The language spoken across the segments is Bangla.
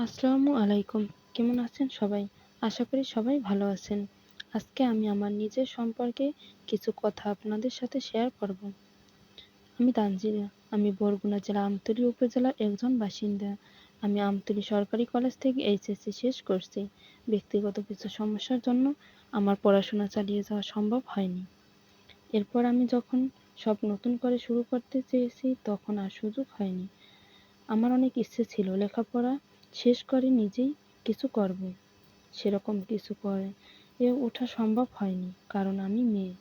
আসসালামু আলাইকুম। কেমন আছেন সবাই? আশা করি সবাই ভালো আছেন। আজকে আমি আমার নিজের সম্পর্কে কিছু কথা আপনাদের সাথে শেয়ার করব। আমি তানজিলা। আমি বরগুনা জেলা আমতলী উপজেলার একজন বাসিন্দা। আমি আমতলী সরকারি কলেজ থেকে এইচএসসি শেষ করছি। ব্যক্তিগত কিছু সমস্যার জন্য আমার পড়াশোনা চালিয়ে যাওয়া সম্ভব হয়নি। এরপর আমি যখন সব নতুন করে শুরু করতে চেয়েছি তখন আর সুযোগ হয়নি। আমার অনেক ইচ্ছে ছিল লেখাপড়া শেষ করে নিজেই কিছু করব। সেরকম কিছু করে ওঠা সম্ভব হয়নি, কারণ আমি মেয়ে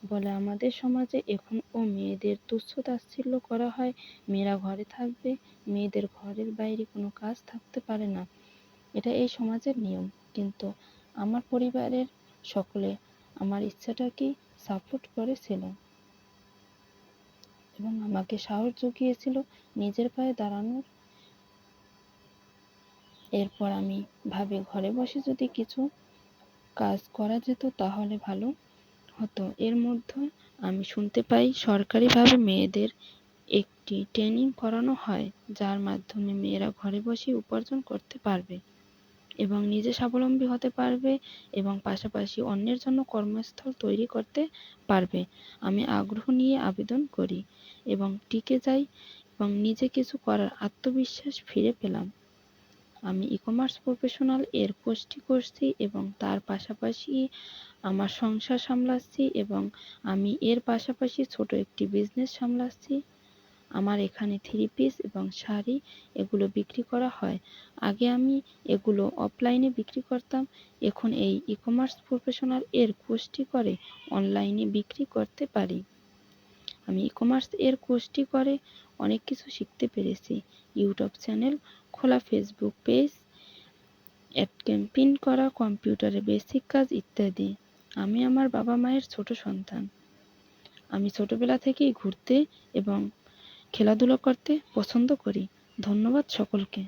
বলে আমাদের সমাজে এখনও মেয়েদের তুচ্ছ-তাচ্ছিল্য করা হয়। মেয়েরা ঘরে থাকবে, মেয়েদের ঘরের বাইরে কোনো কাজ থাকতে পারে না, এটা এই সমাজের নিয়ম। কিন্তু আমার পরিবারের সকলে আমার ইচ্ছাটাকেই সাপোর্ট করেছিল এবং আমাকে সাহস জুগিয়েছিল নিজের পায়ে দাঁড়ানোর। এরপর আমি ভাবি ঘরে বসে যদি কিছু কাজ করা যেত তাহলে ভালো হতো। এর মধ্যে আমি শুনতে পাই সরকারিভাবে মেয়েদের একটি ট্রেনিং করানো হয়, যার মাধ্যমে মেয়েরা ঘরে বসে উপার্জন করতে পারবে এবং নিজে স্বাবলম্বী হতে পারবে এবং পাশাপাশি অন্যের জন্য কর্মস্থল তৈরি করতে পারবে। আমি আগ্রহ নিয়ে আবেদন করি এবং টিকে যাই এবং নিজে কিছু করার আত্মবিশ্বাস ফিরে পেলাম। আমি ই-কমার্স প্রফেশনাল এর কোর্সটি করছি এবং তার পাশাপাশি আমার সংসার সামলাচ্ছি এবং আমি এর পাশাপাশি ছোট একটি বিজনেস সামলাচ্ছি। আমার এখানে থ্রি পিস এবং শাড়ি এগুলো বিক্রি করা হয়। আগে আমি এগুলো অফলাইনে বিক্রি করতাম, এখন এই ই-কমার্স প্রফেশনাল এর কোর্সটি করে অনলাইনে বিক্রি করতে পারি। আমি ই-কমার্স এর কোর্সটি করে অনেক কিছু শিখতে পেরেছি। ইউটিউব চ্যানেল খোলা, ফেসবুক পেজ, অ্যাড ক্যাম্পেইন করা, কম্পিউটারে বেসিক কাজ ইত্যাদি। আমি আমার বাবা মায়ের ছোট সন্তান। আমি ছোটবেলা থেকেই ঘুরতে এবং খেলাধুলা করতে পছন্দ করি। ধন্যবাদ সকলকে।